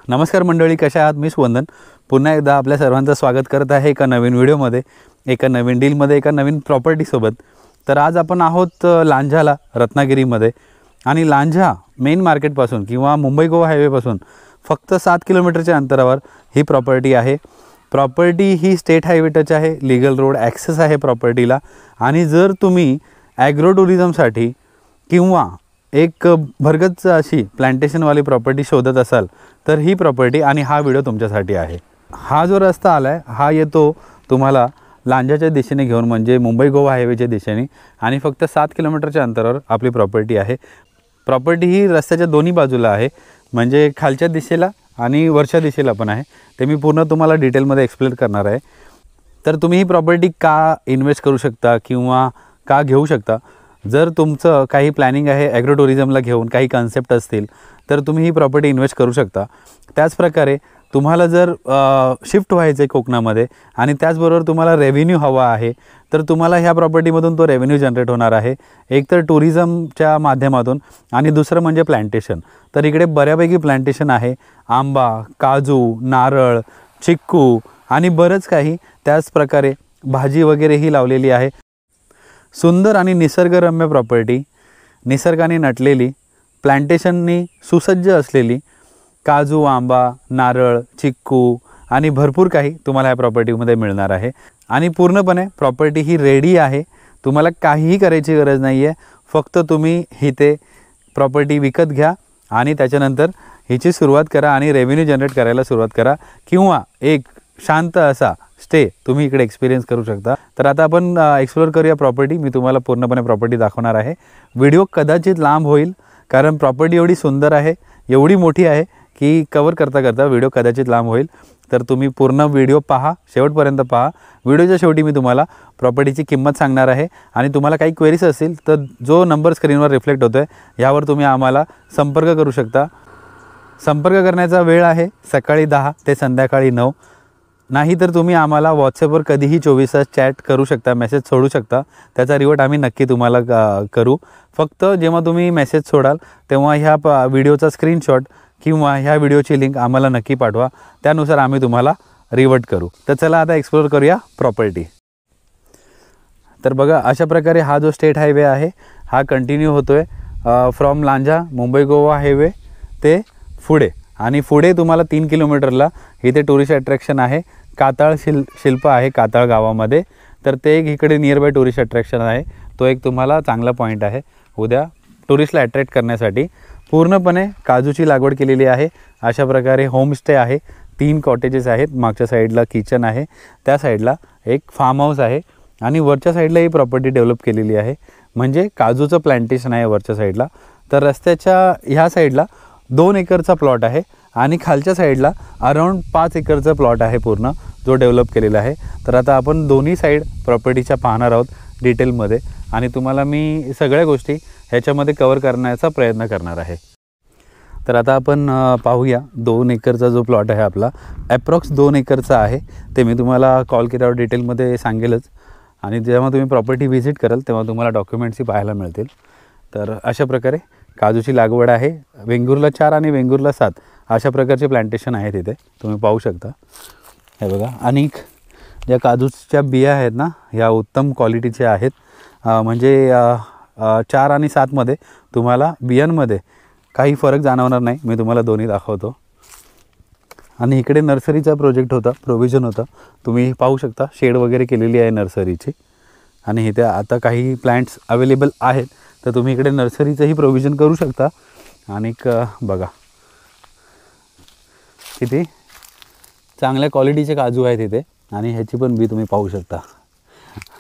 नमस्कार मंडळी, कशा आहात? मी सुवंदन पुन्हा एकदा आपल्या सर्वांचं स्वागत करत आहे एका नवीन व्हिडिओमध्ये, एका नवीन डीलमध्ये, एका नवीन प्रॉपर्टीसोबत. तर आज आपण आहोत लांजाला, रत्नागिरीमध्ये. आणि लांजा मेन मार्केटपासून किंवा मुंबई गोवा हायवेपासून फक्त 7 किलोमीटरच्या अंतरावर ही प्रॉपर्टी आहे. प्रॉपर्टी ही स्टेट हायवे टच आहे, लीगल रोड ॲक्सेस आहे प्रॉपर्टीला. आणि जर तुम्ही ॲग्रो टुरिझमसाठी किंवा एक भरगच्च अशी प्लांटेशनवाली प्रॉपर्टी शोधत असाल तर ही प्रॉपर्टी आणि हा व्हिडिओ तुमच्यासाठी आहे. हा जो रस्ता आला आहे हा येतो तुम्हाला लांजाच्या दिशेने घेऊन, म्हणजे मुंबई गोवा हायवेच्या दिशेने. आणि फक्त 7 किलोमीटरच्या अंतरावर आपली प्रॉपर्टी आहे. प्रॉपर्टी ही रस्त्याच्या दोन्ही बाजूला आहे, म्हणजे खालच्या दिशेला आणि वरच्या दिशेला पण आहे. ते मी पूर्ण तुम्हाला डिटेलमध्ये एक्सप्लेन करणार आहे. तर तुम्ही ही प्रॉपर्टी का इन्व्हेस्ट करू शकता किंवा का घेऊ शकता, जर तुमचं काही प्लॅनिंग आहे ॲग्रो टुरिझमला घेऊन, काही कन्सेप्ट असतील तर तुम्ही ही प्रॉपर्टी इन्व्हेस्ट करू शकता. त्याचप्रकारे तुम्हाला जर शिफ्ट व्हायचं आहे कोकणामध्ये आणि त्याचबरोबर तुम्हाला रेव्हेन्यू हवा आहे तर तुम्हाला ह्या प्रॉपर्टीमधून तो रेव्हेन्यू जनरेट होणार आहे. एक तर टुरिझमच्या माध्यमातून आणि दुसरं म्हणजे प्लांटेशन. तर इकडे बऱ्यापैकी प्लांटेशन आहे. आंबा, काजू, नारळ, चिक्कू आणि बरंच काही. त्याचप्रकारे भाजी वगैरेही लावलेली आहे. सुंदर आणि निसर्गरम्य प्रॉपर्टी, निसर्गाने नटलेली, प्लांटेशननी सुसज्ज असलेली. काजू, आंबा, नारळ, चिक्कू आणि भरपूर काही तुम्हाला ह्या प्रॉपर्टीमध्ये मिळणार आहे. आणि पूर्णपणे प्रॉपर्टी ही रेडी आहे. तुम्हाला काहीही करायची गरज नाही आहे. फक्त तुम्ही इथे प्रॉपर्टी विकत घ्या आणि त्याच्यानंतर हिची सुरुवात करा आणि रेव्हेन्यू जनरेट करायला सुरुवात करा, किंवा एक शांत असा स्टे तुम्ही इकडे एक्सपिरियन्स करू शकता. तर आता आपण एक्सप्लोर करूया प्रॉपर्टी. मी तुम्हाला पूर्णपणे प्रॉपर्टी दाखवणार आहे. व्हिडिओ कदाचित लांब होईल कारण प्रॉपर्टी एवढी सुंदर आहे, एवढी मोठी आहे की कवर करता करता व्हिडिओ कदाचित लांब होईल. तर तुम्ही पूर्ण व्हिडिओ पहा, शेवटपर्यंत पहा. व्हिडिओच्या शेवटी मी तुम्हाला प्रॉपर्टीची किंमत सांगणार आहे. आणि तुम्हाला काही क्वेरीज असतील तर जो नंबर स्क्रीनवर रिफ्लेक्ट होतो आहे यावर तुम्ही आम्हाला संपर्क करू शकता. संपर्क करण्याचा वेळ आहे सकाळी 10 ते संध्याकाळी 9. नाही तर तुम्ही आम्हाला व्हॉट्सअपवर कधीही 24 तास चॅट करू शकता, मेसेज सोडू शकता. त्याचा रिवर्ट आम्ही नक्की तुम्हाला करू. फक्त जेव्हा तुम्ही मेसेज सोडाल तेव्हा ह्या व्हिडिओचा स्क्रीनशॉट किंवा ह्या व्हिडिओची लिंक आम्हाला नक्की पाठवा, त्यानुसार आम्ही तुम्हाला रिवर्ट करू. तर चला आता एक्सप्लोर करूया प्रॉपर्टी. तर बघा, अशा प्रकारे हा जो स्टेट हायवे आहे हा कंटिन्यू होतो आहे फ्रॉम लांजा मुंबई गोवा हायवे ते पुढे. आणि पुढे तुम्हाला 3 किलोमीटरला इथे टुरिस्ट अट्रॅक्शन आहे. कातळ शिल्प आहे कातळ गावामध्ये. तर ते एक इकडे नियरबाय टुरिस्ट अट्रॅक्शन आहे. तो एक तुम्हाला चांगला पॉईंट आहे उद्या टुरिस्टला अट्रॅक्ट करण्यासाठी. पूर्णपणे काजूची लागवड केलेली आहे. अशा प्रकारे होमस्टे आहे. 3 कॉटेजेस आहेत. मागच्या साईडला किचन आहे, त्या साईडला एक फार्म हाऊस आहे आणि वरच्या साईडला ही प्रॉपर्टी डेव्हलप केलेली आहे. म्हणजे काजूचं प्लांटेशन आहे वरच्या साईडला. तर रस्त्याच्या ह्या साईडला 2 एकरचा प्लॉट आहे आणि खालच्या साईडला अराऊंड 5 एकरचा प्लॉट आहे पूर्ण, जो डेव्हलप केलेला आहे. तर आता आपण दोन्ही साईड प्रॉपर्टीच्या पाहणार आहोत डिटेलमध्ये आणि तुम्हाला मी सगळ्या गोष्टी ह्याच्यामध्ये कवर करण्याचा प्रयत्न करणार आहे. तर आता आपण पाहूया 2 एकरचा जो प्लॉट आहे आपला, ॲप्रॉक्स 2 एकरचा आहे. ते मी तुम्हाला कॉल केल्यावर डिटेलमध्ये सांगेलच. आणि जेव्हा तुम्ही प्रॉपर्टी व्हिजिट कराल तेव्हा तुम्हाला डॉक्युमेंट्सही पाहायला मिळतील. तर अशा प्रकारे काजूची लागवड आहे. वेंगुर्ला 4 आणि वेंगुर्ला 7 अशा प्रकारचे प्लांटेशन आहेत इथे, तुम्ही पाहू शकता. हे बघा, आणि ज्या काजूच्या बिया आहेत ना ह्या उत्तम क्वालिटीच्या आहेत. म्हणजे 4 आणि 7मध्ये तुम्हाला बियांमध्ये काही फरक जाणवणार नाही. मी तुम्हाला दोन्ही दाखवतो. आणि इकडे नर्सरीचा प्रोजेक्ट होता, प्रोव्हिजन होता, तुम्ही पाहू शकता. शेड वगैरे केलेली आहे नर्सरीची. आणि इथे आता काही प्लांट्स अवेलेबल आहेत, तर तुम्ही इकडे नर्सरीचंही प्रोव्हिजन करू शकता. आणि बघा किती चांगल्या क्वालिटीचे काजू आहेत इथे. आणि ह्याची पण बी तुम्ही पाहू शकता.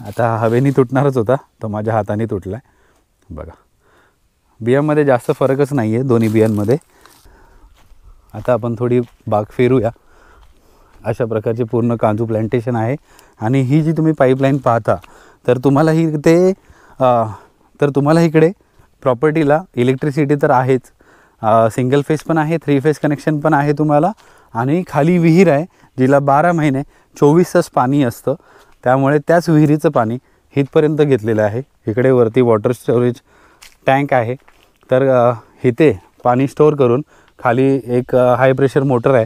आता हवेनी तुटणारच होता, तो माझ्या हाताने तुटला आहे. बघा, बियांमध्ये जास्त फरकच नाही आहे दोन्ही बियांमध्ये. आता आपण थोडी बाग फिरूया. अशा प्रकारचे पूर्ण काजू प्लांटेशन आहे. आणि ही जी तुम्ही पाईपलाईन पाहता तर तुम्हाला इकडे प्रॉपर्टीला इलेक्ट्रिसिटी तर आहेच, सिंगल फेस पण आहे, 3 फेस कनेक्शन पण आहे तुम्हाला. आणि खाली विहीर आहे जिला 12 महिने 24 तास पाणी असतं. त्यामुळे त्याच विहिरीचं पाणी इथपर्यंत घेतलेलं आहे. इकडे वरती वॉटर स्टोरेज टँक आहे. तर इथे पाणी स्टोअर करून खाली एक हाय प्रेशर मोटर आहे,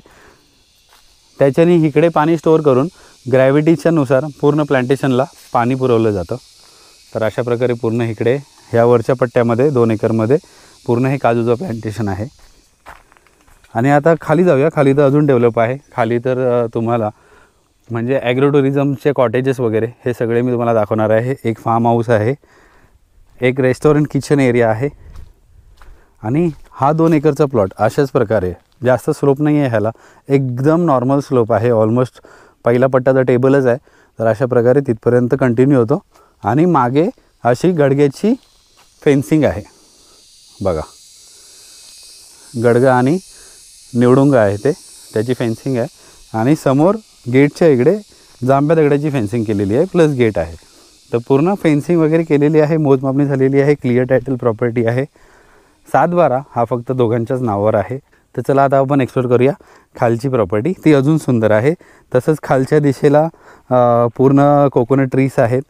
त्याच्याने इकडे पाणी स्टोअर करून ग्रॅव्हिटीच्या नुसार पूर्ण प्लांटेशनला पाणी पुरवलं जातं. तर अशा प्रकारे पूर्ण इकडे ह्या वरच्या पट्ट्यामध्ये 2 एकरमध्ये पूर्ण हे काजूचं प्लांटेशन आहे. आणि आता खाली जाऊया. खाली तर अजून डेव्हलप आहे. खाली तर तुम्हाला म्हणजे ॲग्रो टुरिझमचे कॉटेजेस वगैरे हे सगळे मी तुम्हाला दाखवणार आहे. एक फार्म हाऊस आहे, एक रेस्टॉरंट किचन एरिया आहे आणि हा 2 एकरचा प्लॉट अशाच प्रकारे, जास्त स्लोप नाही आहे ह्याला, एकदम नॉर्मल स्लोप आहे. ऑलमोस्ट पहिला पट्टा तर टेबलच आहे. तर अशा प्रकारे तिथपर्यंत कंटिन्यू होतो आणि मागे अशी गडग्याची फेन्सिंग आहे बघा. गडगा आणि निवडुंगा आहे ते, त्याची फेन्सिंग आहे आणि समोर गेटच्या इकडे जांभ्या दगडाची फेन्सिंग केलेली आहे प्लस गेट आहे. तर पूर्ण फेन्सिंग वगैरे केलेली आहे, मोजमापणी झालेली आहे, क्लिअर टायटल प्रॉपर्टी आहे. 7/12 हा फक्त दोघांच्याच नावावर आहे. तर चला आता आपण एक्सप्लोर करूया खालची प्रॉपर्टी. ती अजून सुंदर आहे. तसंच खालच्या दिशेला पूर्ण कोकोनट ट्रीज आहेत,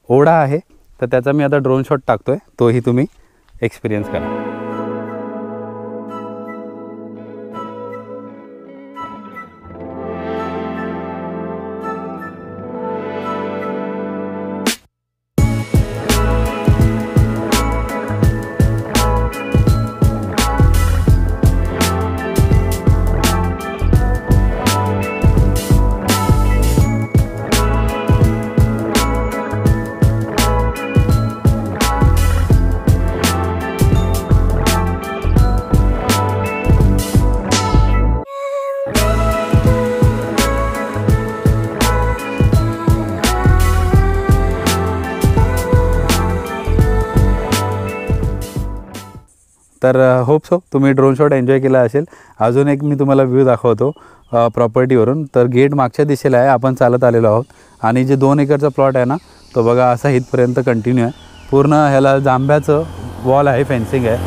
ओढा आहे. तर त्याचा मी आता ड्रोन शॉट टाकतो आहे, तोही तुम्ही एक्सपिरियन्स करा. तर होप सो तुम्ही ड्रोन शॉट एन्जॉय केला असेल. अजून एक मी तुम्हाला व्ह्यू दाखवतो प्रॉपर्टीवरून. तर गेट मागच्या दिशेला आहे, आपण चालत आलेलो आहोत आणि जे 2 एकरचा प्लॉट आहे ना, तो बघा असा इथपर्यंत कंटिन्यू आहे. पूर्ण ह्याला जांभ्याचं वॉल आहे, फेन्सिंग आहे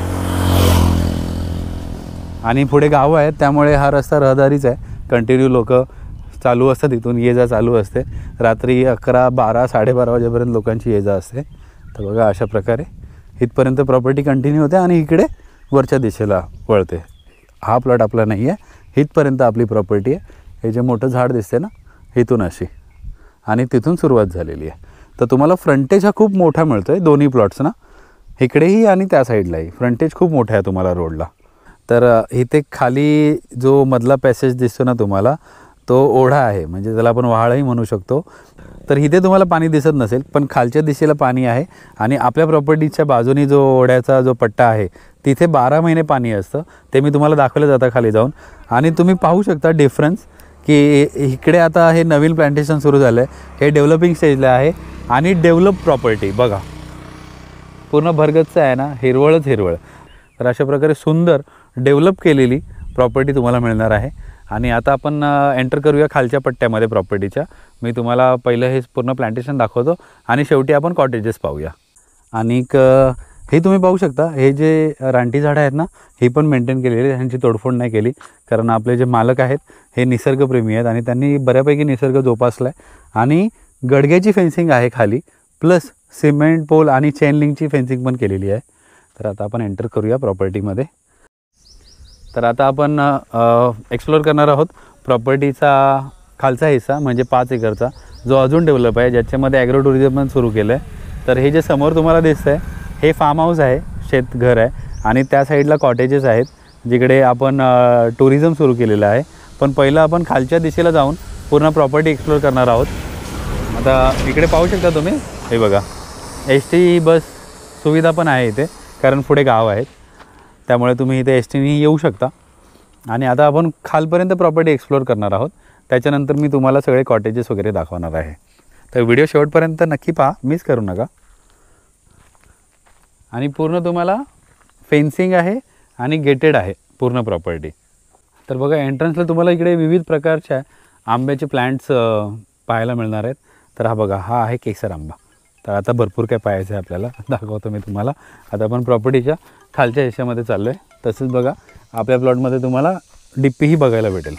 आणि पुढे गावं आहेत, त्यामुळे हा रस्ता रहदारीच आहे. कंटिन्यू लोक चालू असतात, इथून ये जा चालू असते. रात्री 11, 12, 12:30 वाजेपर्यंत लोकांची ये जा असते. तर बघा अशा प्रकारे इथपर्यंत प्रॉपर्टी कंटिन्यू होते आणि इकडे वरच्या दिशेला वळते. हा प्लॉट आपला नाही आहे, इथपर्यंत आपली प्रॉपर्टी आहे. हे जे मोठं झाड दिसते ना, इथून अशी आणि तिथून सुरुवात झालेली आहे. तर तुम्हाला फ्रंटेज हा खूप मोठा मिळतो आहे दोन्ही प्लॉट्सना, इकडेही आणि त्या साईडलाही फ्रंटेज खूप मोठा आहे तुम्हाला रोडला. तर इथे खाली जो मधला पॅसेज दिसतो ना तुम्हाला, तो ओढा आहे, म्हणजे त्याला आपण वहाळही म्हणू शकतो. तर इथे तुम्हाला पाणी दिसत नसेल, पण खालच्या दिशेला पाणी आहे आणि आपल्या प्रॉपर्टीच्या बाजूनी जो ओढ्याचा जो पट्टा आहे तिथे 12 महिने पाणी असतं. ते मी तुम्हाला दाखवलं जातं खाली जाऊन आणि तुम्ही पाहू शकता डिफरन्स की इकडे आता हे नवीन प्लांटेशन सुरू झालं आहे, हे डेव्हलपिंग स्टेजला आहे आणि डेव्हलप प्रॉपर्टी बघा पूर्ण भरगच्च आहे ना, हिरवळच हिरवळ. तर अशा प्रकारे सुंदर डेव्हलप केलेली प्रॉपर्टी तुम्हाला मिळणार आहे. आणि आता आपण एंटर करूया खालच्या पट्ट्यामध्ये प्रॉपर्टीच्या. मी तुम्हाला पहिलं हे पूर्ण प्लांटेशन दाखवतो आणि शेवटी आपण कॉटेजेस पाहूया. आणि हे तुम्ही पाहू शकता, हे जे रानटी झाडं आहेत ना, ही पण मेंटेन केलेली, ह्यांची तोडफोड नाही केली. कारण आपले जे मालक आहेत हे निसर्गप्रेमी आहेत आणि त्यांनी बऱ्यापैकी निसर्ग जोपासला आहे. आणि गडग्याची फेन्सिंग आहे खाली, प्लस सिमेंट पोल आणि चेन लिंकची फेन्सिंग पण केलेली आहे. तर आता आपण एंटर करूया प्रॉपर्टीमध्ये. तर आता आपण एक्सप्लोर करणार आहोत प्रॉपर्टीचा खालचा हिस्सा, म्हणजे 5 एकरचा, जो अजून डेव्हलप आहे, ज्याच्यामध्ये ॲग्रो टुरिझम पण सुरू केलं आहे. तर हे जे समोर तुम्हाला दिसतं आहे हे फार्म हाऊस आहे, शेतघर आहे आणि त्या साईडला कॉटेजेस आहेत, जिकडे आपण टुरिझम सुरू केलेलं आहे. पण पहिलं आपण खालच्या दिशेला जाऊन पूर्ण प्रॉपर्टी एक्सप्लोर करणार आहोत. आता इकडे पाहू शकता तुम्ही, हे बघा ST बस सुविधा पण आहे इथे, कारण पुढे गाव आहेत, त्यामुळे तुम्ही इथे STने येऊ शकता. आणि आता आपण खालपर्यंत प्रॉपर्टी एक्सप्लोर करणार आहोत. त्याच्यानंतर मी तुम्हाला सगळे कॉटेजेस वगैरे दाखवणार आहे. तर व्हिडिओ शेवटपर्यंत नक्की पहा, मिस करू नका. आणि पूर्ण तुम्हाला फेन्सिंग आहे आणि गेटेड आहे पूर्ण प्रॉपर्टी. तर बघा एंट्रन्सला तुम्हाला इकडे विविध प्रकारच्या आंब्याचे प्लांट्स पाहायला मिळणार आहेत. तर हा बघा, हा आहे केसर आंबा. तर आता भरपूर काय पाहायचं आहे आपल्याला, दाखवतो मी तुम्हाला. आता आपण प्रॉपर्टीच्या खालच्या हिश्श्यामध्ये चाललो आहे. तसंच बघा आपल्या प्लॉटमध्ये तुम्हाला डिप्पीही बघायला भेटेल.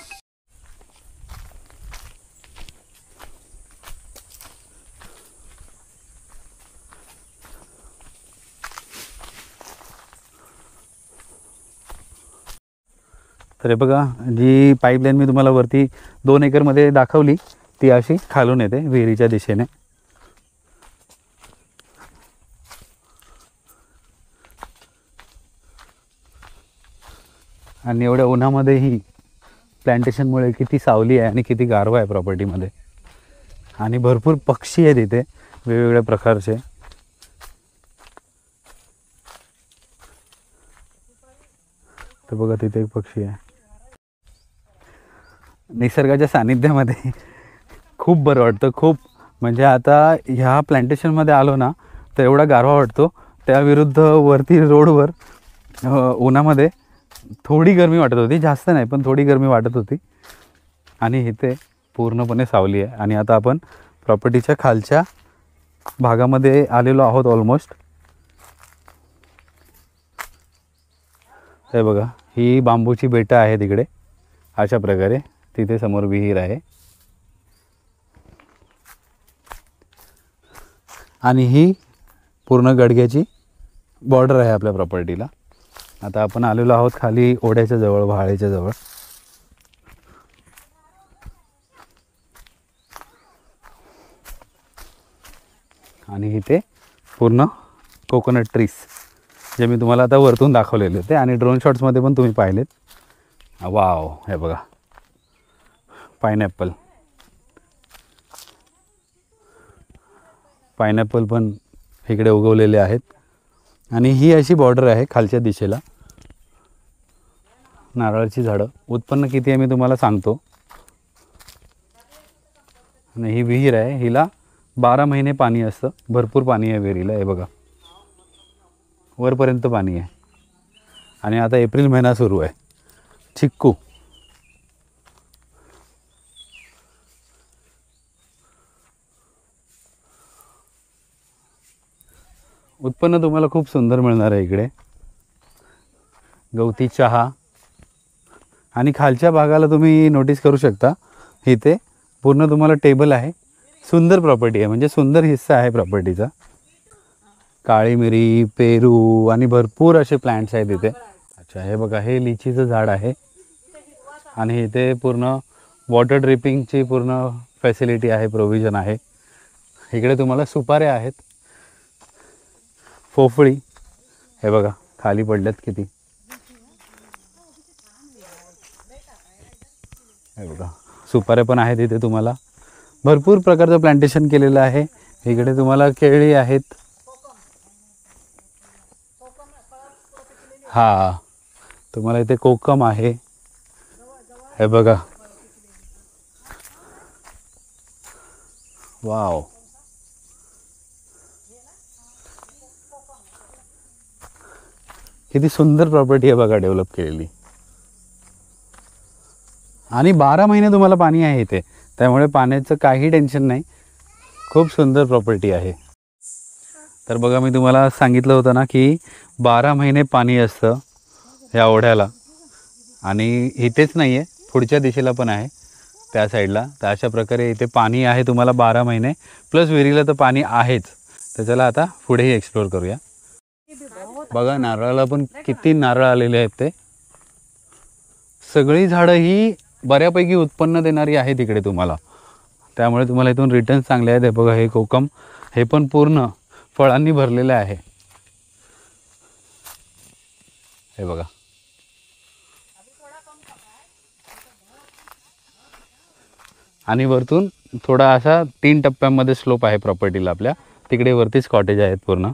तर हे बघा, जी पाईपलाईन मी तुम्हाला वरती 2 एकरमध्ये दाखवली ती अशी खालून येते विहिरीच्या दिशेने. आणि एवढ्या उन्हामध्येही प्लॅन्टेशनमुळे किती सावली आहे आणि किती गारवा आहे प्रॉपर्टीमध्ये. आणि भरपूर पक्षी आहेत इथे वेगवेगळ्या प्रकारचे. तर बघा तिथे एक पक्षी आहे. निसर्गाच्या सानिध्यामध्ये खूप बरं वाटतं, खूप. म्हणजे आता ह्या प्लॅन्टेशनमध्ये आलो ना तर एवढा गारवा वाटतो. त्याविरुद्ध वरती रोडवर उन्हामध्ये थोडी गरमी वाटत होती, जास्त नाही पण थोडी गरमी वाटत होती. आणि इथे पूर्णपणे सावली आहे. आणि आता आपण प्रॉपर्टीच्या खालच्या भागामध्ये आलेलो आहोत ऑलमोस्ट. हे बघा, ही बांबूची बेटं आहे तिकडे अशा प्रकारे. तिथे समोर विहीर आहे. आणि ही पूर्ण गडग्याची बॉर्डर आहे आपल्या प्रॉपर्टीला. आता आपण आलेलो आहोत खाली ओढ्याच्या जवळ, व्हाळेच्या जवळ. आणि इथे पूर्ण कोकोनट ट्रीज जे मी तुम्हाला आता वरतून दाखवलेले होते आणि ड्रोन शॉट्समध्ये पण तुम्ही पाहिलेत. वाव, हे बघा पायनॅपल पण इकडे उगवलेले आहेत. आणि ही अशी बॉर्डर आहे खालच्या दिशेला. नारळाची झाडं. उत्पन्न किती आहे मी तुम्हाला सांगतो. आणि ही विहीर आहे, हिला 12 महिने पाणी असतं. भरपूर पाणी आहे विहिरीला. हे बघा वरपर्यंत पाणी आहे. आणि आता एप्रिल महिना सुरू आहे. चिक्कू. उत्पन्न तुम्हाला खूप सुंदर मिळणार आहे इकडे. गवती चहा. आणि खालच्या भागाला तुम्ही नोटीस करू शकता, इथे पूर्ण तुम्हाला टेबल आहे. सुंदर प्रॉपर्टी आहे, म्हणजे सुंदर हिस्सा आहे प्रॉपर्टीचा. काळी मिरी, पेरू आणि भरपूर असे प्लांट्स आहेत इथे. अच्छा, हे बघा, हे लिचीचं झाड आहे. आणि इथे पूर्ण वॉटर ड्रिपिंगची पूर्ण फॅसिलिटी आहे, प्रोव्हिजन आहे. इकडे तुम्हाला सुपाऱ्या आहेत, फोफळी. हे बघा खाली पडल्यात किती. हे बघा सुपाऱ्या पण आहेत इथे. तुम्हाला भरपूर प्रकारचं प्लांटेशन केलेलं आहे. इकडे तुम्हाला केळी आहेत. हा, तुम्हाला इथे कोकम आहे. हे बघा, वाव. किती सुंदर प्रॉपर्टी आहे बघा डेव्हलप केलेली. आणि 12 महिने तुम्हाला पाणी आहे इथे, त्यामुळे पाण्याचं काही टेन्शन नाही. खूप सुंदर प्रॉपर्टी आहे. तर बघा, मी तुम्हाला सांगितलं होतं ना की 12 महिने पाणी असतं ह्या ओढ्याला. आणि इथेच नाही आहे, पुढच्या दिशेला पण आहे त्या साईडला. तर अशा प्रकारे इथे पाणी आहे तुम्हाला 12 महिने, प्लस विहिरीला तर पाणी आहेच. तर चला आता पुढेही एक्सप्लोअर करूया. बघा नारळाला पण किती नारळ आलेले आहेत. ते सगळी झाडं ही बऱ्यापैकी उत्पन्न देणारी आहेत इकडे तुम्हाला, त्यामुळे तुम्हाला इथून रिटर्न चांगले आहेत. हे बघा, हे कोकम, हे पण पूर्ण फळांनी भरलेलं आहे. हे बघा, आणि वरतून थोडा असा 3 टप्प्यांमध्ये स्लोप आहे प्रॉपर्टीला आपल्या. तिकडे वरतीच कॉटेज आहेत पूर्ण.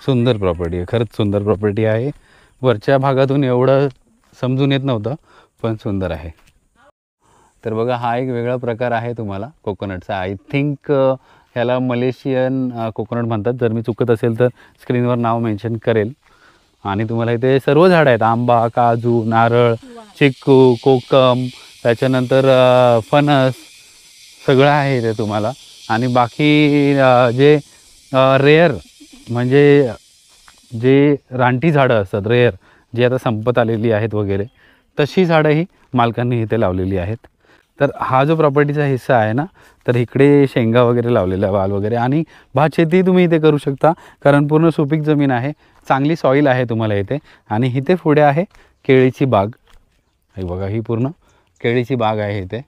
सुंदर प्रॉपर्टी आहे, खरंच सुंदर प्रॉपर्टी आहे. वरच्या भागातून एवढं समजून येत नव्हतं, पण सुंदर आहे. तर बघा, हा एक वेगळा प्रकार आहे तुम्हाला कोकोनटचा. आय थिंक ह्याला मलेशियन कोकोनट म्हणतात. जर मी चुकत असेल तर स्क्रीनवर नाव मेन्शन करेल. आणि तुम्हाला इथे सर्व झाडं आहेत. आंबा, काजू, नारळ, चिक्कू, कोकम, त्याच्यानंतर फणस, सगळं आहे इथे तुम्हाला. आणि बाकी जे रेअर, म्हणजे जे रानटी झाडं असतात रेअर, जी आता संपत आलेली आहेत वगैरे, तशी झाडंही मालकांनी इथे लावलेली आहेत. तर हा जो प्रॉपर्टीचा हिस्सा आहे ना, तर इकडे शेंगा वगैरे लावलेला वाल वगैरे आणि भात शेती तुम्ही इथे करू शकता, कारण पूर्ण सुपीक जमीन आहे, चांगली सॉईल आहे तुम्हाला इथे. आणि इथे पुढे आहे केळीची बाग. हे बघा, ही पूर्ण केळीची बाग आहे इथे.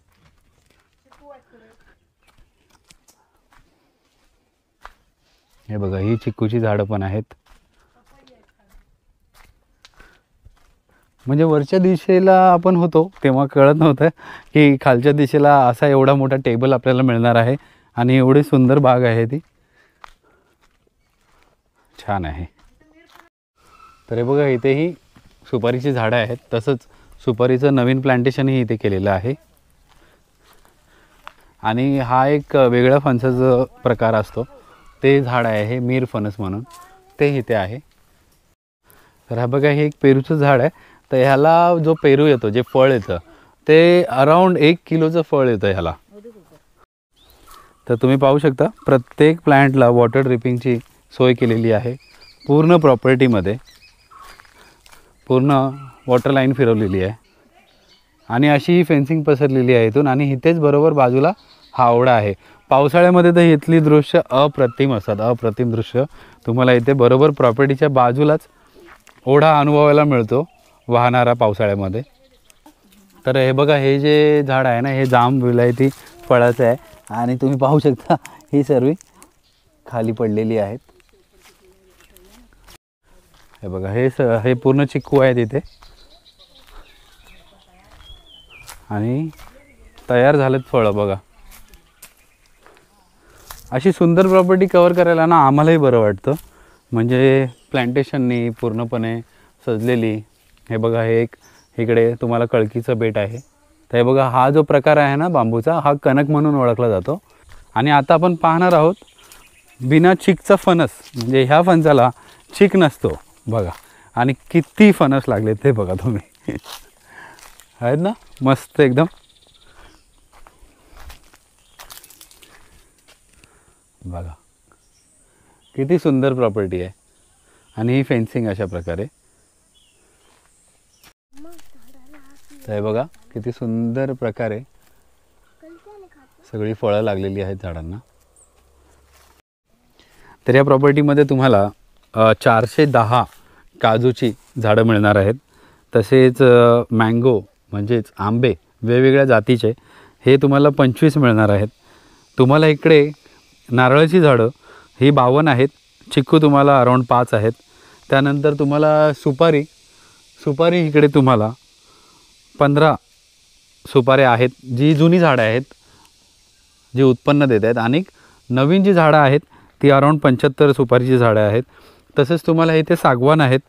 हे बघा, ही चिक्कूची झाडं पण आहेत. म्हणजे वरच्या दिशेला आपण होतो तेव्हा कळत नव्हतं की खालच्या दिशेला असा एवढा मोठा टेबल आपल्याला मिळणार आहे आणि एवढी सुंदर बाग आहे ती. छान आहे. तर हे बघा, इथेही सुपारीची झाडं आहेत, तसंच सुपारीचं नवीन प्लांटेशनही इथे केलेलं आहे. आणि हा एक वेगळ्या फणसाचा प्रकार असतो, ते झाड आहे, हे मीर फणस म्हणून, ते इथे आहे. तर हा बघा, हे एक पेरूचं झाड आहे. तर ह्याला जो पेरू येतो, जे फळ येतं, ते अराऊंड 1 किलोचं फळ येतं ह्याला. तर तुम्ही पाहू शकता प्रत्येक प्लांटला वॉटर ड्रिपिंगची सोय केलेली आहे. पूर्ण प्रॉपर्टीमध्ये पूर्ण वॉटर लाईन फिरवलेली आहे आणि अशी ही फेन्सिंग पसरलेली आहे इथून. आणि इथेच बरोबर बाजूला हा ओढा आहे. पावसाळ्यामध्ये तर इथली दृश्य अप्रतिम असतात, अप्रतिम दृश्य. तुम्हाला इथे बरोबर प्रॉपर्टीच्या बाजूलाच ओढा अनुभवायला मिळतो वाहणारा पावसाळ्यामध्ये. तर हे बघा, हे जे झाड आहे ना, हे जाम विलायती फळाचं आहे आणि तुम्ही पाहू शकता ही सर्व खाली पडलेली आहेत. हे बघा, हे पूर्ण चिक्कू आहे तिथे आणि तयार झालेत फळं. बघा, अशी सुंदर प्रॉपर्टी कव्हर करायला ना आम्हालाही बरं वाटतं, म्हणजे प्लांटेशननी पूर्णपणे सजलेली. हे बघा, हे एक इकडे तुम्हाला कळकीचं बेट आहे. तर हे बघा, हा जो प्रकार आहे ना बांबूचा, हा कणक म्हणून ओळखला जातो. आणि आता आपण पाहणार आहोत बिना चिकचा फणस. म्हणजे ह्या फणसाला चिक नसतो बघा, आणि किती फणस लागले ते बघा तुम्ही. आहेत ना मस्त एकदम. बघा किती सुंदर प्रॉपर्टी आहे. आणि ही फेन्सिंग अशा प्रकारे. तर हे बघा, किती सुंदर प्रकारे सगळी फळं लागलेली आहेत झाडांना. तर या प्रॉपर्टीमध्ये तुम्हाला 410 काजूची झाडं मिळणार आहेत. तसेच मँगो म्हणजेच आंबे वेगवेगळ्या जातीचे हे तुम्हाला 25 मिळणार आहेत. तुम्हाला इकडे नारळाची झाडं ही 52 आहेत. चिक्कू तुम्हाला अराऊंड 5 आहेत. त्यानंतर तुम्हाला सुपारी इकडे तुम्हाला 15 सुपाऱ्या आहेत, जी जुनी झाडं आहेत, जी उत्पन्न देत आहेत. आणि नवीन जी झाडं आहेत ती अराऊंड 75 सुपारीची झाडं आहेत. तसेच तुम्हाला इथे सागवान आहेत.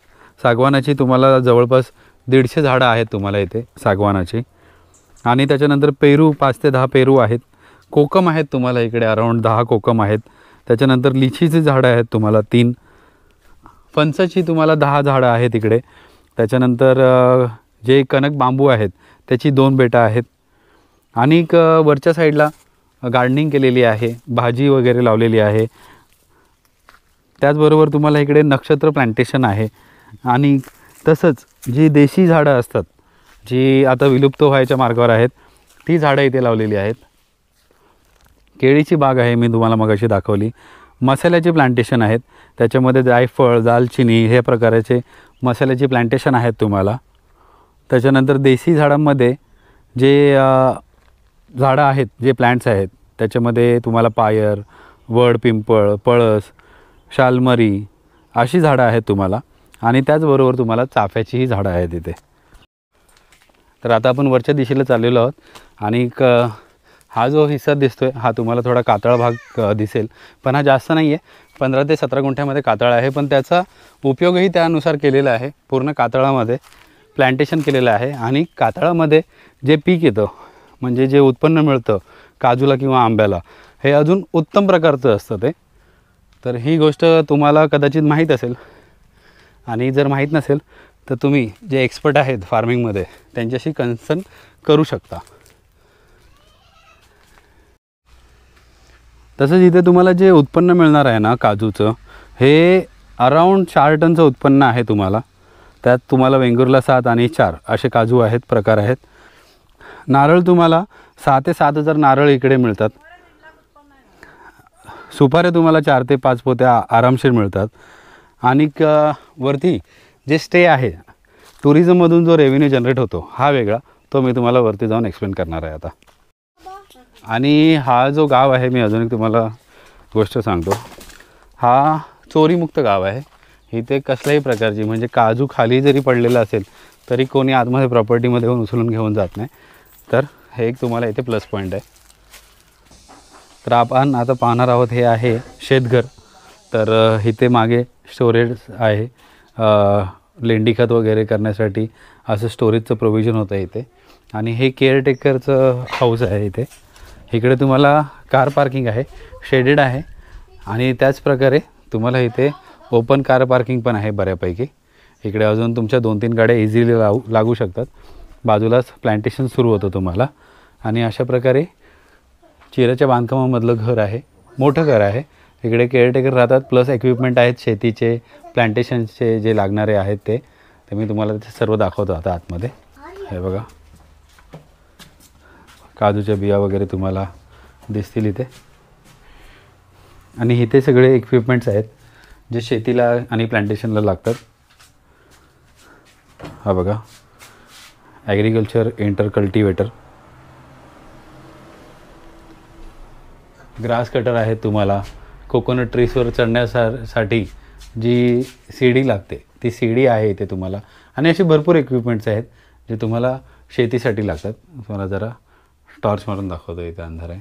सागवानाची तुम्हाला जवळपास 150 झाडं आहेत तुम्हाला इथे सागवानाची. आणि त्याच्यानंतर पेरू 5 ते 10 पेरू आहेत. कोकम आहेत तुम्हाला इकडे अराऊंड 10 कोकम आहेत. त्याच्यानंतर लिचीची झाडं आहेत तुम्हाला 3. फणसाची तुम्हाला 10 झाडं आहेत इकडे. त्याच्यानंतर जे कणक बांबू आहेत त्याची 2 बेटं आहेत. आणि वरच्या साईडला गार्डनिंग केलेली आहे, भाजी वगैरे लावलेली आहे. त्याचबरोबर तुम्हाला इकडे नक्षत्र प्लांटेशन आहे. आणि तसंच जी देशी झाडं असतात, जी आता विलुप्त व्हायच्या मार्गावर आहेत, ती झाडं इथे लावलेली आहेत. केळीची बाग आहे, मी तुम्हाला मगाशी दाखवली. मसाल्याचे प्लांटेशन आहेत, त्याच्यामध्ये जायफळ, दालचिनी हे प्रकारचे मसाल्याची प्लांटेशन आहेत तुम्हाला. त्याच्यानंतर देशी झाडांमध्ये जे झाडं आहेत, जे प्लांट्स आहेत, त्याच्यामध्ये तुम्हाला पायर, वड, पिंपळ, पळस, शालमरी अशी झाडं आहेत तुम्हाला. आणि त्याचबरोबर तुम्हाला चाफ्याचीही झाडं आहेत इथे. तर आता आपण वरच्या दिशेला चाललेलो आहोत. आणि हा जो हिस्सा दिसतोय हा तुम्हाला थोडा कातळ भाग दिसेल, पण हा जास्त नाही आहे. 15 ते 17 गुंठ्यामध्ये कातळ आहे, पण त्याचा उपयोगही त्यानुसार केलेला आहे. पूर्ण कातळामध्ये प्लांटेशन केलेलं आहे. आणि कातळामध्ये जे पीक येतं, म्हणजे जे उत्पन्न मिळतं काजूला किंवा आंब्याला, हे अजून उत्तम प्रकारचं असतं ते. तर ही गोष्ट तुम्हाला कदाचित माहीत असेल. आणि जर माहीत नसेल तर तुम्ही जे एक्सपर्ट आहेत फार्मिंगमध्ये त्यांच्याशी कन्सल्ट करू शकता. तसंच इथे तुम्हाला जे उत्पन्न मिळणार आहे ना काजूचं, हे अराऊंड 4 टनचं उत्पन्न आहे तुम्हाला. त्यात तुम्हाला वेंगुर्ला 7 आणि 4 असे काजू आहेत, प्रकार आहेत. नारळ तुम्हाला 6 ते 7 हजार नारळ इकडे मिळतात. सुपाऱ्या तुम्हाला 4 ते 5 पोत्या आरामशीर मिळतात. आणि वरती जे स्टे आहे, टुरिझममधून जो रेव्हेन्यू जनरेट होतो हा वेगळा, तो मी तुम्हाला वरती जाऊन एक्सप्लेन करणार आहे आता. आणि हा जो गाव आहे, मी अजून एक तुम्हाला गोष्ट सांगतो, हा चोरीमुक्त गाव आहे. इथे कसल्याही प्रकारची म्हणजे काजू खाली जरी पडलेला असेल तरी कोणी आतमध्ये प्रॉपर्टीमध्ये येऊन उचलून घेऊन जात नाही. तर हे एक तुम्हाला इथे प्लस पॉईंट आहे. तर आपण आता पाहणार आहोत, हे आहे शेतघर. तर इथे मागे स्टोरेज आहे, लेंडी खत वगैरे करण्यासाठी असं स्टोरेजचं प्रोव्हिजन होतं इथे. आणि हे केअरटेकरचं हाऊस आहे. इकडे तुम्हाला कार पार्किंग आहे, शेडेड आहे. आणि त्याचप्रकारे तुम्हाला इथे ओपन कार पार्किंग पण आहे बऱ्यापैकी. इकडे अजून तुमच्या 2-3 गाड्या इझिली लागू शकतात. बाजूलाच प्लांटेशन सुरू होतं तुम्हाला. आणि अशा प्रकारे चिऱ्याच्या बांधकामामधलं घर आहे, मोठं घर आहे. इकडे केअरटेकर राहतात, प्लस इक्विपमेंट आहेत शेतीचे, प्लांटेशनचे जे लागणारे आहेत ते मी तुम्हाला ते सर्व दाखवतो आता आतमध्ये. हे बघा, काजूच्या बिया वगैरे तुम्हाला दिसतील इथे. आणि इथे सगळे इक्विपमेंट्स आहेत जे शेतीला आणि प्लांटेशनला लागतात. हा बघा, agriculture inter cultivator, grass cutter आहे तुम्हाला. कोकोनट ट्रीसवर चढण्यासाठी जी सीडी लागते ती सीडी आहे इथे तुम्हाला. आणि असे भरपूर इक्विपमेंट्स आहेत जे तुम्हाला शेतीसाठी लागतात. मला जरा टॉर्च मारून दाखवतो, इथे अंधार आहे.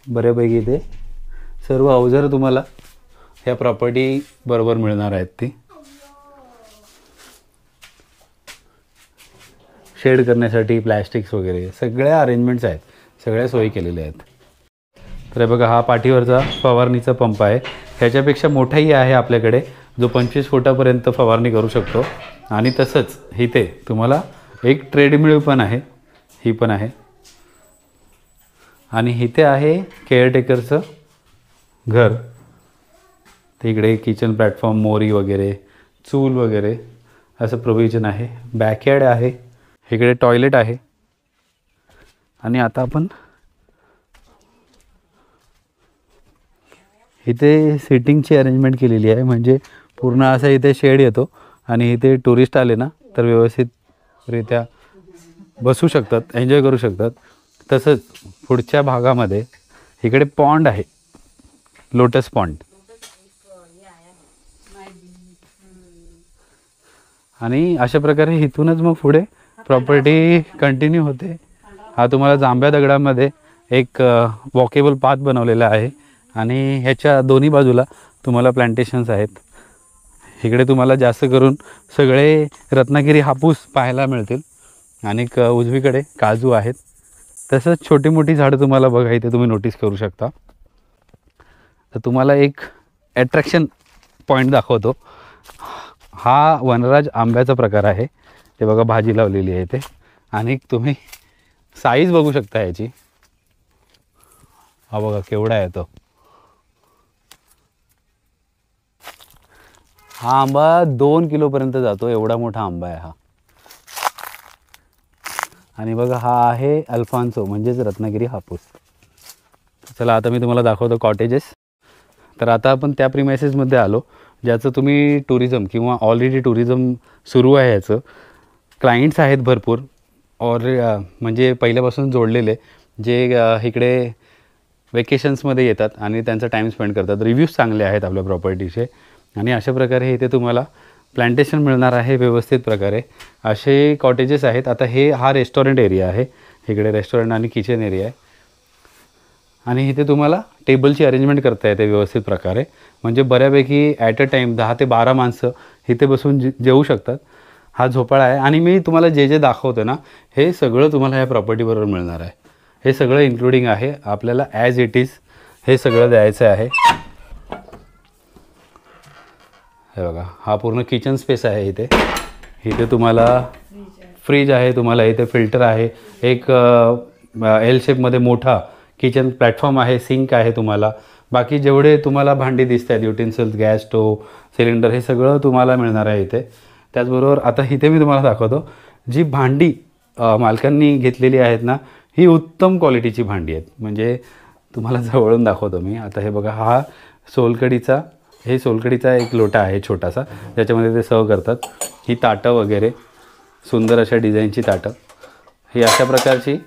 बऱ्यापैकी इथे सर्व अवजार तुम्हाला ह्या प्रॉपर्टी बरोबर मिळणार आहेत. ती शेड करण्यासाठी प्लॅस्टिक्स वगैरे सगळ्या अरेंजमेंट्स आहेत, सगळ्या सोयी केलेल्या आहेत. तर बघा, हा पाठीवरचा फवारणीचा पंप आहे. ह्याच्यापेक्षा मोठाही आहे आपल्याकडे, जो 25 फुटापर्यंत फवारणी करू शकतो. आणि तसंच इथे तुम्हाला एक ट्रेडमिल पण आहे, ही पण आहे. आणि इथे आहे केअरटेकरचं घर. तिकडे किचन प्लॅटफॉर्म, मोरी वगैरे, चूल वगैरे असं प्रोव्हिजन आहे. बॅकयार्ड आहे, इकडे टॉयलेट आहे. आणि आता आपण इथे सिटिंगची अरेंजमेंट केलेली आहे, म्हणजे पूर्ण असा इथे शेड येतो. आणि इथे टुरिस्ट आले ना तर व्यवस्थितरित्या बसू शकतात, एन्जॉय करू शकतात. तसंच पुढच्या भागामध्ये इकडे पॉन्ड आहे, लोटस पॉन्ड. आणि अशा प्रकारे इथूनच मग पुढे प्रॉपर्टी कंटिन्यू होते. हा तुम्हाला जांभ्या दगडामध्ये एक वॉकेबल पाथ बनवलेला आहे. आणि ह्याच्या दोन्ही बाजूला तुम्हाला प्लांटेशन्स आहेत. इकडे तुम्हाला जास्त करून सगळे रत्नागिरी हापूस पाहायला मिळतील. आणि उजवीकडे काजू आहेत. तसंच छोटी मोठी झाडं तुम्हाला बघा इथे तुम्ही नोटीस करू शकता. तर तुम्हाला एक ॲट्रॅक्शन पॉईंट दाखवतो. हा वनराज आंब्याचा प्रकार आहे. ते बघा, भाजी लावलेली आहे इथे. आणि तुम्ही साईज बघू शकता याची. हा बघा केवढा आहे तो. हा आंबा 2 किलोपर्यंत जातो, एवढा मोठा आंबा आहे हा. आणि बघा, हा आहे अल्फान्सो म्हणजेच रत्नागिरी हापूस. चला आता मी तुम्हाला दाखवतो कॉटेजेस. तर आता आपण त्या प्रिमायसेसमध्ये आलो ज्याचं तुम्ही टुरिझम किंवा ऑलरेडी टुरिझम सुरू आहे. याचं क्लायंट्स आहेत भरपूर, म्हणजे पहिल्यापासून जोडलेले, जे इकडे वेकेशन्समध्ये येतात आणि त्यांचा टाईम स्पेंड करतात. रिव्ह्यूज चांगले आहेत आपल्या प्रॉपर्टीचे. आणि अशा प्रकारे इथे तुम्हाला प्लांटेशन मिळणार आहे व्यवस्थित प्रकारे. असे कॉटेजेस आहेत. आता हा रेस्टॉरंट एरिया आहे. इकडे रेस्टॉरंट आणि किचन एरिया आहे. आणि इथे तुम्हाला टेबलची अरेंजमेंट करता येते व्यवस्थित प्रकारे. म्हणजे बऱ्यापैकी ॲट अ टाईम 10 ते 12 माणसं इथे बसून जेवू शकतात. हा झोपाळा आहे. आणि मी तुम्हाला जे दाखवतो ना, हे सगळं तुम्हाला ह्या प्रॉपर्टीबरोबर मिळणार आहे. हे सगळं इन्क्लुडिंग आहे. आपल्याला ॲज इट इज हे सगळं द्यायचं आहे. हे बघा, हा पूर्ण किचन स्पेस आहे. इथे तुम्हाला फ्रीज आहे, तुम्हाला इथे फिल्टर आहे, एक एल शेपमध्ये मोठा किचन प्लॅटफॉर्म आहे, सिंक आहे तुम्हाला. बाकी जेवढे तुम्हाला भांडी दिसत आहेत, युटेन्सिल्स, गॅस स्टोव, सिलेंडर, हे सगळं तुम्हाला मिळणार आहे इथे. त्याचबरोबर आता इथे मी तुम्हाला दाखवतो, जी भांडी मालकांनी घेतलेली आहेत ना, ही उत्तम क्वालिटीची भांडी आहेत. म्हणजे तुम्हाला जवळून दाखवतो मी. आता हे बघा, हा सोलकडीचा एक लोटा आहे छोटासा, ज्याच्यामध्ये ते सर्व करतात. ही ताटं वगैरे सुंदर अशा डिझाईनची ताटं, ही अशा प्रकारची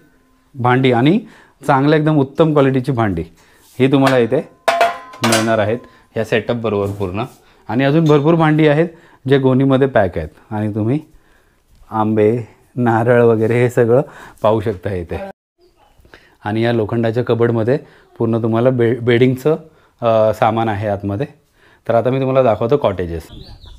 भांडी आणि चांगल्या एकदम उत्तम क्वालिटीची भांडी ही तुम्हाला इथे मिळणार आहेत या सेटअप बरोबर पूर्ण. आणि अजून भरपूर भांडी आहेत जे गोणीमध्ये पॅक आहेत. आणि तुम्ही आंबे, नारळ वगैरे हे सगळं पाहू शकता इथे. आणि या लोखंडाच्या कबडमध्ये पूर्ण तुम्हाला बेडिंगचं सामान आहे आतमध्ये. तर आता मी तुम्हाला दाखवतो कॉटेजेस.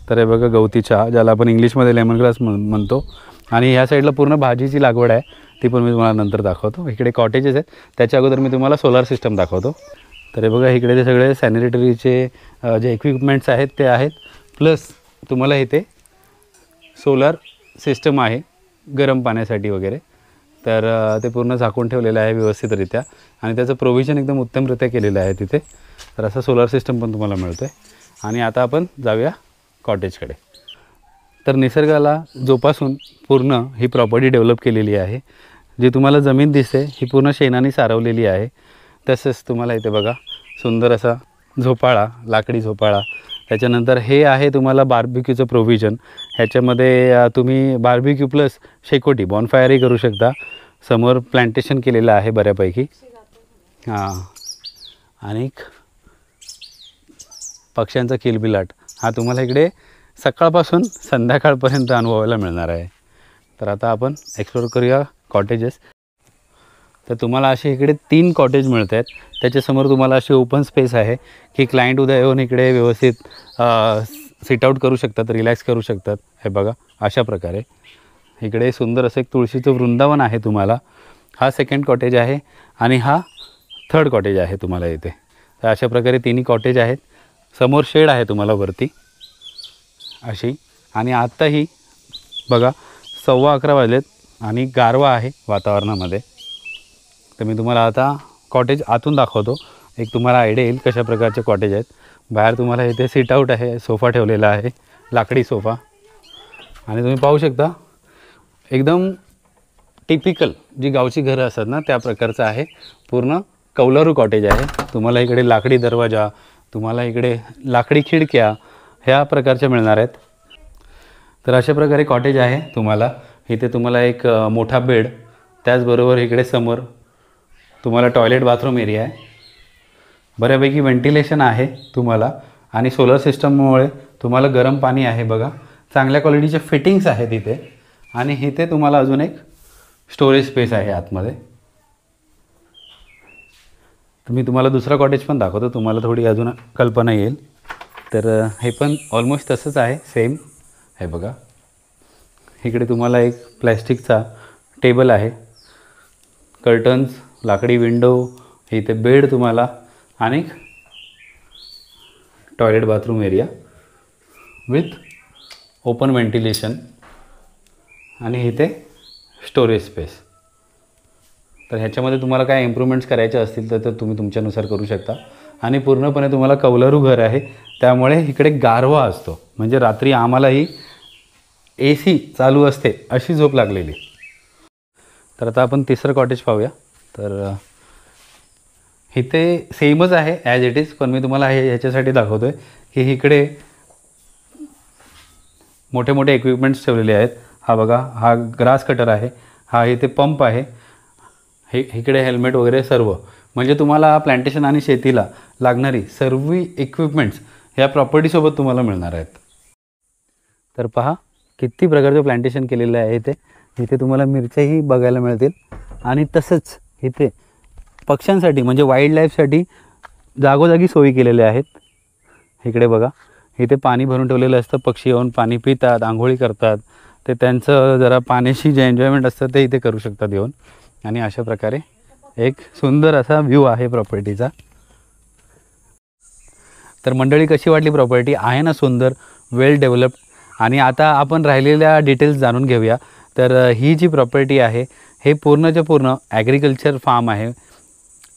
तर हे बघा, गवती चहा, ज्याला आपण इंग्लिशमध्ये लेमन ग्रास म्हणतो. आणि ह्या साईडला पूर्ण भाजीची लागवड आहे, ती पण मी तुम्हाला नंतर दाखवतो. इकडे कॉटेजेस आहेत, त्याच्या अगोदर मी तुम्हाला सोलार सिस्टम दाखवतो. तर हे बघा, इकडे ते सगळे सॅनिटरीचे जे इक्विपमेंट्स आहेत ते आहेत. प्लस तुम्हाला इथे सोलार सिस्टम आहे गरम पाण्यासाठी वगैरे. तर ते पूर्ण झाकून ठेवलेलं आहे व्यवस्थितरित्या आणि त्याचं प्रोव्हिजन एकदम उत्तमरित्या केलेलं आहे तिथे. तर असं सोलार सिस्टम पण तुम्हाला मिळतं आहे. आणि आता आपण जाऊया कॉटेजकडे. तर निसर्गाला जोपासून पूर्ण ही प्रॉपर्टी डेव्हलप केलेली आहे. जी तुम्हाला जमीन दिसते ही पूर्ण शेणाने सारवलेली आहे. तसंच तुम्हाला इथे बघा सुंदर असा झोपाळा, लाकडी झोपाळा. त्याच्यानंतर हे आहे तुम्हाला बार्बिक्यूचं प्रोव्हिजन. ह्याच्यामध्ये तुम्ही बार्बिक्यू प्लस शेकोटी बॉनफायरही करू शकता. समोर प्लांटेशन केलेलं आहे बऱ्यापैकी. हां, आणि पक्ष्यांचा किलबिलाट हा तुम्हाला इकडे सकाळपासून संध्याकाळपर्यंत अनुभवायला मिळणार आहे. तर आता आपण एक्सप्लोर करूया कॉटेजेस. तर तुम्हाला असे इकडे 3 कॉटेज मिळत आहेत. त्याच्यासमोर तुम्हाला अशी ओपन स्पेस आहे की क्लायंट उद्या येऊन इकडे व्यवस्थित सिट आउट करू शकतात, रिलॅक्स करू शकतात. हे बघा, अशा प्रकारे इकडे सुंदर असं एक तुळशीचं वृंदावन आहे तुम्हाला. हा सेकंड कॉटेज आहे आणि हा थर्ड कॉटेज आहे तुम्हाला इथे. तर अशा प्रकारे 3 कॉटेज आहेत. समोर शेड आहे तुम्हाला वरती अशी. आणि आत्ताही बघा 11:15 वाजलेत आणि गारवा आहे वातावरणामध्ये. तर मी तुम्हाला आता कॉटेज आतून दाखवतो, एक तुम्हाला आयडिया येईल कशा प्रकारचे कॉटेज आहेत. बाहेर तुम्हाला इथे सीट आउट आहे, सोफा ठेवलेला आहे, लाकडी सोफा. आणि तुम्ही पाहू शकता एकदम टिपिकल जी गावची घरं असतात ना त्या प्रकारचं आहे. पूर्ण कौलारू कॉटेज आहे. तुम्हाला इकडे लाकडी दरवाजा, तुम्हाला इकडे लाकडी खिडक्या ह्या प्रकारच्या मिळणार आहेत. तर अशा प्रकारे कॉटेज आहे तुम्हाला. इथे तुम्हाला एक मोठा बेड, त्याचबरोबर इकडे समोर तुम्हाला टॉयलेट बाथरूम एरिया आहे. बऱ्यापैकी व्हेंटिलेशन आहे तुम्हाला. आणि सोलर सिस्टममुळे तुम्हाला गरम पाणी आहे बघा. चांगल्या क्वालिटीचे फिटिंग्स आहेत इथे. आणि इथे तुम्हाला अजून एक स्टोरेज स्पेस आहे आतमध्ये. तर मी तुम्हाला दुसरा कॉटेज पण दाखवतो, तुम्हाला थोडी अजून कल्पना येईल. तर हे पण ऑलमोस्ट तसंच आहे, सेम. हे बघा, इकडे तुम्हाला एक प्लॅस्टिकचा टेबल आहे, कर्टन्स, लाकडी विंडो, इथे बेड तुम्हाला आणि toilet bathroom area with open ventilation. आणि इथे स्टोरेज स्पेस. तर ह्याच्यामध्ये तुम्हाला काय इम्प्रूव्हमेंट्स करायचे असतील तर तुम्ही तुमच्यानुसार करू शकता. आणि पूर्णपणे तुम्हाला कौलारू घर आहे, त्यामुळे इकडे गारवा असतो. म्हणजे रात्री आम्हालाही AC चालू असते अशी झोप लागलेली. तर आता आपण तिसरं कॉटेज पाहूया. तर इथे सेमच आहे ॲज इट इज, पण मी तुम्हाला ह्याच्यासाठी दाखवतो आहे की इकडे मोठे मोठे इक्विपमेंट्स ठेवलेले आहेत. हा बघा, हा ग्रास कटर आहे, हा इथे पंप आहे, इकडे हेल्मेट वगैरे सर्व. म्हणजे तुम्हाला प्लांटेशन आणि शेतीला लागणारी सर्व इक्विपमेंट्स ह्या प्रॉपर्टीसोबत तुम्हाला मिळणार आहेत. तर पहा किती प्रकारचं प्लांटेशन केलेलं आहे इथे. इथे तुम्हाला मिरच्याही बघायला मिळतील. आणि तसंच इथे पक्ष्यांसाठी म्हणजे वाईल्ड लाईफसाठी जागोजागी सोयी केलेल्या आहेत. इकडे बघा, इथे पाणी भरून ठेवलेलं असतं, पक्षी येऊन पाणी पितात, आंघोळी करतात. ते त्यांचं जरा पाण्याशी जे एन्जॉयमेंट असतं ते इथे करू शकतात येऊन. आणि अशा प्रकारे एक सुंदर असा व्ह्यू आहे प्रॉपर्टीचा. तर मंडळी, कशी वाटली प्रॉपर्टी? आहे ना सुंदर, वेल डेव्हलप्ड. आणि आता आपण राहिलेल्या डिटेल्स जाणून घेऊया. तर ही जी प्रॉपर्टी आहे हे पूर्णच्या पूर्ण ॲग्रिकल्चर फार्म आहे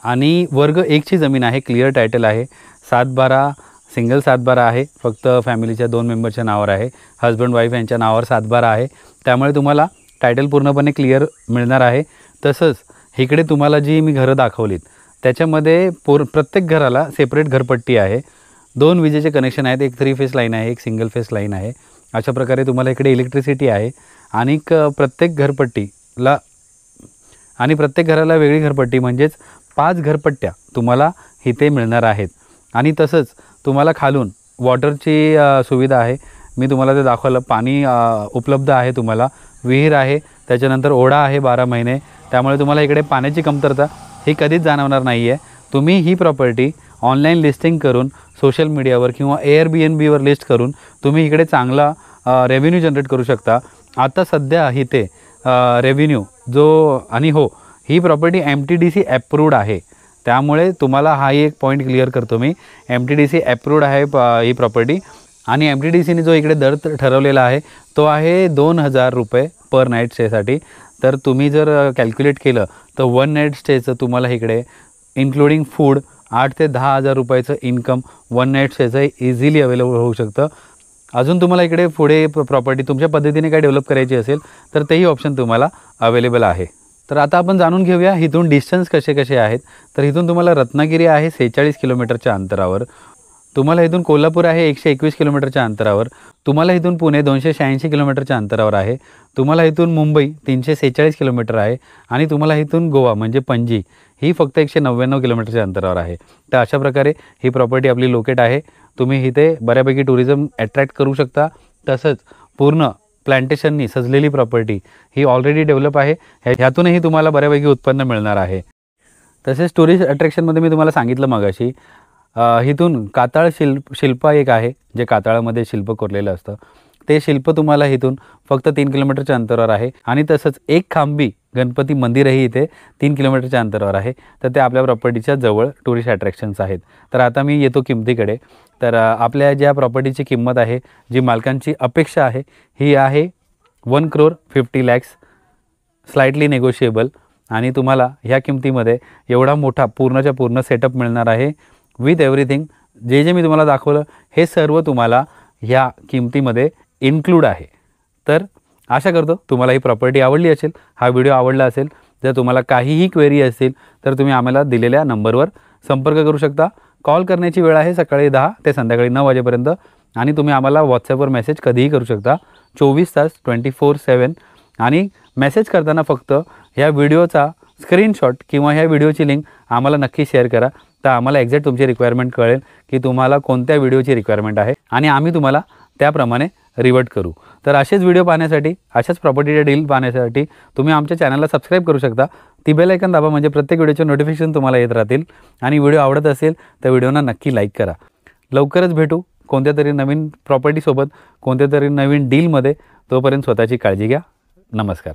आणि वर्ग 1ची जमीन आहे, क्लिअर टायटल आहे. 7/12 सिंगल 7/12 आहे, फक्त फॅमिलीच्या 2 मेंबरच्या नावावर आहे. हजबंड वाईफ यांच्या नावावर 7/12 आहे. त्यामुळे तुम्हाला टायटल पूर्णपणे क्लिअर मिळणार आहे. तसंच इकडे तुम्हाला जी मी घरं दाखवलीत त्याच्यामध्ये प्रत्येक घराला सेपरेट घरपट्टी आहे. 2 विजेचे कनेक्शन आहेत, एक 3 फेस लाईन आहे, एक सिंगल फेस लाईन आहे. अशा प्रकारे तुम्हाला इकडे इलेक्ट्रिसिटी आहे. आणि प्रत्येक घराला वेगळी घरपट्टी म्हणजेच 5 घरपट्ट्या तुम्हाला इथे मिळणार आहेत. आणि तसंच तुम्हाला खालून वॉटरची सुविधा आहे. मी तुम्हाला ते दाखवलं. पाणी उपलब्ध आहे, तुम्हाला विहीर आहे, त्याच्यानंतर ओढा आहे 12 महिने. त्यामुळे तुम्हाला इकडे पाण्याची कमतरता ही कधीच जाणवणार नाही आहे. तुम्ही ही प्रॉपर्टी ऑनलाईन लिस्टिंग करून सोशल मीडियावर किंवा Airbnbवर लिस्ट करून तुम्ही इकडे चांगला रेव्हेन्यू जनरेट करू शकता. आता सध्या इथे रेव्हेन्यू ही प्रॉपर्टी MTDC अप्रूव्ड आहे. त्यामुळे तुम्हाला हा एक पॉईंट क्लिअर करतो मी. MTDC अप्रूव्ड आहे ही प्रॉपर्टी. आणि MTDCने जो इकडे दर ठरवलेला आहे तो आहे 2000 रुपये पर नाईट स्टेसाठी. तर तुम्ही जर कॅल्क्युलेट केलं तर 1 नाईट स्टेचं तुम्हाला इकडे इन्क्लुडिंग फूड 8 ते 10,000 रुपयाचं इन्कम 1 नाईट स्टेचं इझिली अवेलेबल होऊ शकतं. अजून तुम्हाला इकडे पुढे प्रॉपर्टी तुमच्या पद्धतीने काय डेव्हलप करायची असेल तर तेही ऑप्शन तुम्हाला अवेलेबल आहे. तर आता आपण जाणून घेऊया इथून डिस्टन्स कसे आहेत. तर इथून तुम्हाला रत्नागिरी आहे 46 किलोमीटरच्या अंतरावर. तुम्हाला इथून कोल्हापूर आहे 121 किलोमीटरच्या अंतरावर. तुम्हाला इथून पुणे 286 किलोमीटरच्या अंतरावर आहे. तुम्हाला इथून मुंबई 346 किलोमीटर आहे. आणि तुम्हाला इथून गोवा म्हणजे पणजी ही फक्त 199 किलोमीटरच्या अंतरावर आहे. तर अशा प्रकारे ही प्रॉपर्टी आपली लोकेट आहे. तुम्ही इथे बऱ्यापैकी टुरिझम अट्रॅक्ट करू शकता. तसंच पूर्ण प्लांटेशननी सजलेली प्रॉपर्टी ही ऑलरेडी डेव्हलप आहे. ह्यातूनही तुम्हाला बऱ्यापैकी उत्पन्न मिळणार आहे. तसेच टुरिस्ट अट्रॅक्शनमध्ये मी तुम्हाला सांगितलं मगाशी इथून काताळ शिल्प एक आहे जे काताळामध्ये शिल्प कोरलेलं असतं. ते शिल्प तुम्हाला इथून फक्त 3 किलोमीटरच्या अंतरावर आहे. आणि तसंच एक खांबी गणपती मंदिरही इथे 3 किलोमीटरच्या अंतरावर आहे. तर ते आपल्या प्रॉपर्टीच्या जवळ टुरिस्ट अट्रॅक्शन्स आहेत. तर आता मी येतो किमतीकडे. तर आपल्या ज्या प्रॉपर्टीची किंमत आहे, जी मालकांची अपेक्षा आहे, ही आहे 1,50,00,000 स्लाइटली नेगोशिएबल. आणि तुम्हाला ह्या किमतीमध्ये एवढा मोठा पूर्णच्या पूर्ण सेटअप मिळणार आहे विथ एव्हरीथिंग. जे मी तुम्हाला दाखवलं हे सर्व तुम्हाला ह्या किमतीमध्ये इन्क्लूड आहे. तर आशा करतो तुम्हाला ही प्रॉपर्टी आवडली असेल, हा व्हिडिओ आवडला असेल. जर तुम्हाला काहीही क्वेरी असेल तर तुम्ही आम्हाला दिलेल्या नंबरवर संपर्क करू शकता. कॉल करण्याची वेळ आहे सकाळी 10 ते संध्याकाळी 9 वाजेपर्यंत. आणि तुम्ही आम्हाला व्हॉट्सॲपवर मेसेज कधीही करू शकता 24 तास 24/7. आणि मेसेज करताना फक्त ह्या व्हिडिओचा स्क्रीनशॉट किंवा ह्या व्हिडिओची लिंक आम्हाला नक्की शेअर करा. तर आम्हाला एक्झॅक्ट तुमची रिक्वायरमेंट कळेल की तुम्हाला कोणत्या व्हिडिओची रिक्वायरमेंट आहे आणि आम्ही तुम्हाला त्याप्रमाणे रिवर्ट करू. तर असेच व्हिडिओ पाहण्यासाठी, अशाच प्रॉपर्टीचे डील पाहण्यासाठी तुम्ही आमच्या चॅनलला सबस्क्राईब करू शकता. ती बेल आयकॉन दाबा म्हणजे प्रत्येक व्हिडिओचे नोटिफिकेशन तुम्हाला येत राहतील. आणि व्हिडिओ आवडत असेल तर व्हिडिओना नक्की लाईक करा. लवकरच भेटू कोणत्या तरी नवीन प्रॉपर्टीसोबत, कोणत्या तरी नवीन डीलमध्ये. तोपर्यंत स्वतःची काळजी घ्या. नमस्कार.